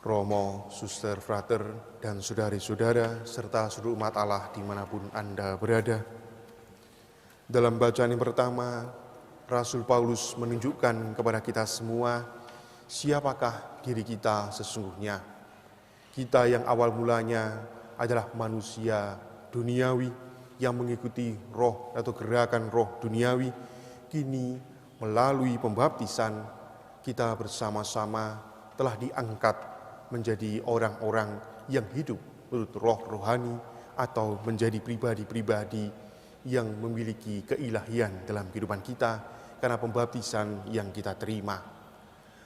Romo, suster, frater, dan saudari-saudara, serta seluruh umat Allah dimanapun Anda berada. Dalam bacaan yang pertama, Rasul Paulus menunjukkan kepada kita semua siapakah diri kita sesungguhnya. Kita yang awal mulanya adalah manusia duniawi yang mengikuti roh atau gerakan roh duniawi, kini melalui pembaptisan kita bersama-sama telah diangkat menjadi orang-orang yang hidup menurut roh rohani atau menjadi pribadi-pribadi yang memiliki keilahian dalam kehidupan kita karena pembaptisan yang kita terima.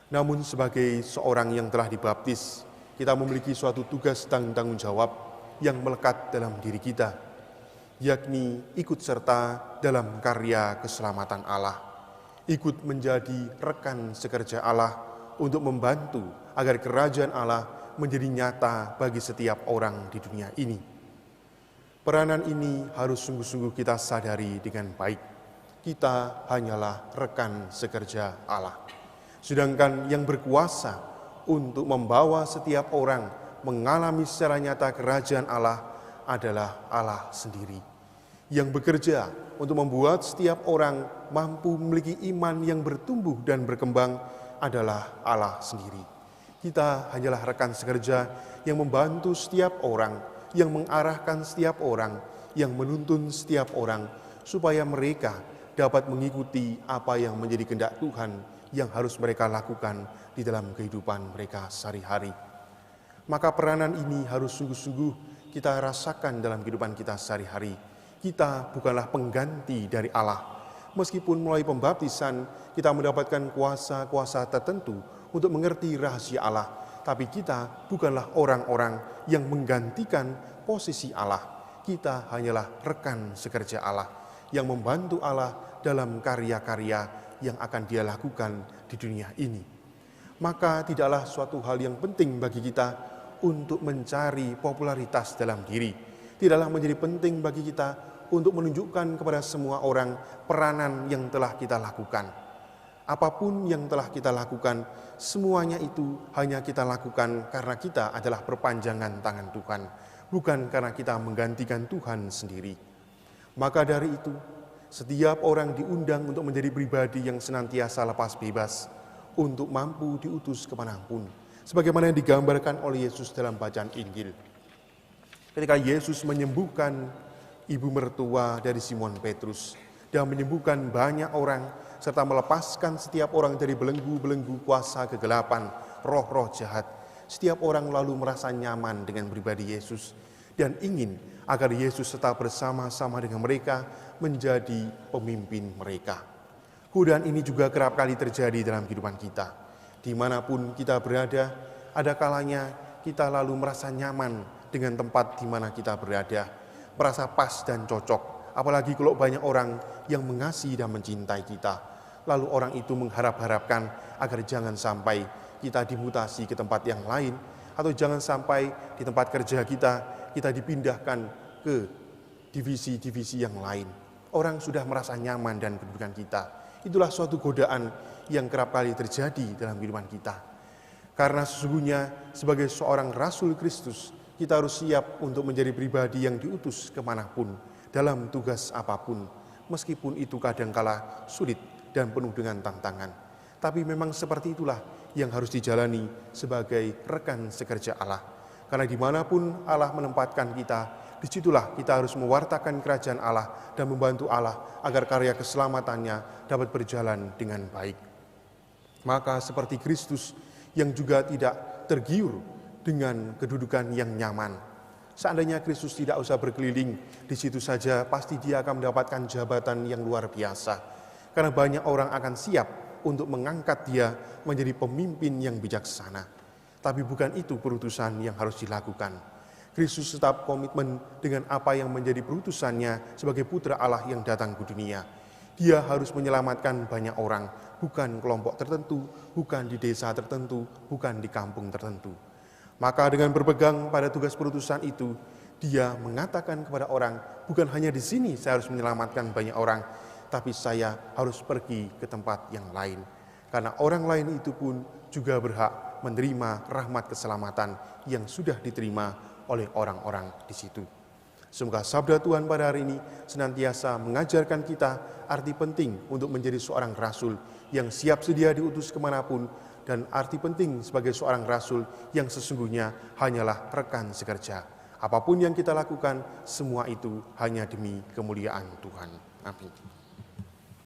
Namun sebagai seorang yang telah dibaptis, kita memiliki suatu tugas dan tanggung jawab yang melekat dalam diri kita, yakni ikut serta dalam karya keselamatan Allah, ikut menjadi rekan sekerja Allah untuk membantu agar kerajaan Allah menjadi nyata bagi setiap orang di dunia ini. Peranan ini harus sungguh-sungguh kita sadari dengan baik. Kita hanyalah rekan sekerja Allah. Sedangkan yang berkuasa untuk membawa setiap orang mengalami secara nyata kerajaan Allah adalah Allah sendiri, yang bekerja untuk membuat setiap orang mampu memiliki iman yang bertumbuh dan berkembang adalah Allah sendiri. Kita hanyalah rekan sekerja yang membantu setiap orang, yang mengarahkan setiap orang, yang menuntun setiap orang, supaya mereka dapat mengikuti apa yang menjadi kehendak Tuhan yang harus mereka lakukan di dalam kehidupan mereka sehari-hari. Maka peranan ini harus sungguh-sungguh kita rasakan dalam kehidupan kita sehari-hari. Kita bukanlah pengganti dari Allah. Meskipun melalui pembaptisan kita mendapatkan kuasa-kuasa tertentu untuk mengerti rahasia Allah, tapi kita bukanlah orang-orang yang menggantikan posisi Allah. Kita hanyalah rekan sekerja Allah yang membantu Allah dalam karya-karya yang akan Dia lakukan di dunia ini. Maka tidaklah suatu hal yang penting bagi kita untuk mencari popularitas dalam diri. Tidaklah menjadi penting bagi kita untuk menunjukkan kepada semua orang peranan yang telah kita lakukan. Apapun yang telah kita lakukan, semuanya itu hanya kita lakukan karena kita adalah perpanjangan tangan Tuhan, bukan karena kita menggantikan Tuhan sendiri. Maka dari itu, setiap orang diundang untuk menjadi pribadi yang senantiasa lepas bebas, untuk mampu diutus kemanapun, sebagaimana yang digambarkan oleh Yesus dalam bacaan Injil. Ketika Yesus menyembuhkan ibu mertua dari Simon Petrus dan menyembuhkan banyak orang serta melepaskan setiap orang dari belenggu-belenggu kuasa kegelapan, roh-roh jahat. Setiap orang lalu merasa nyaman dengan pribadi Yesus dan ingin agar Yesus tetap bersama-sama dengan mereka menjadi pemimpin mereka. Godaan ini juga kerap kali terjadi dalam kehidupan kita. Dimanapun kita berada, ada kalanya kita lalu merasa nyaman dengan tempat di mana kita berada, merasa pas dan cocok, apalagi kalau banyak orang yang mengasihi dan mencintai kita. Lalu orang itu mengharap-harapkan agar jangan sampai kita dimutasi ke tempat yang lain, atau jangan sampai di tempat kerja kita dipindahkan ke divisi-divisi yang lain. Orang sudah merasa nyaman dan kedudukan kita. Itulah suatu godaan yang kerap kali terjadi dalam kehidupan kita. Karena sesungguhnya sebagai seorang Rasul Kristus, kita harus siap untuk menjadi pribadi yang diutus kemanapun, dalam tugas apapun, meskipun itu kadangkala sulit dan penuh dengan tantangan. Tapi memang seperti itulah yang harus dijalani sebagai rekan sekerja Allah. Karena dimanapun Allah menempatkan kita, disitulah kita harus mewartakan kerajaan Allah dan membantu Allah agar karya keselamatannya dapat berjalan dengan baik. Maka seperti Kristus yang juga tidak tergiur dengan kedudukan yang nyaman. Seandainya Kristus tidak usah berkeliling, di situ saja pasti Dia akan mendapatkan jabatan yang luar biasa. Karena banyak orang akan siap untuk mengangkat Dia menjadi pemimpin yang bijaksana. Tapi bukan itu perutusan yang harus dilakukan. Kristus tetap komitmen dengan apa yang menjadi perutusannya sebagai putra Allah yang datang ke dunia. Dia harus menyelamatkan banyak orang, bukan kelompok tertentu, bukan di desa tertentu, bukan di kampung tertentu. Maka dengan berpegang pada tugas perutusan itu, Dia mengatakan kepada orang, bukan hanya di sini saya harus menyelamatkan banyak orang, tapi saya harus pergi ke tempat yang lain. Karena orang lain itu pun juga berhak menerima rahmat keselamatan yang sudah diterima oleh orang-orang di situ. Semoga sabda Tuhan pada hari ini senantiasa mengajarkan kita arti penting untuk menjadi seorang rasul yang siap sedia diutus kemanapun, dan arti penting sebagai seorang rasul yang sesungguhnya hanyalah rekan sekerja. Apapun yang kita lakukan, semua itu hanya demi kemuliaan Tuhan. Amin.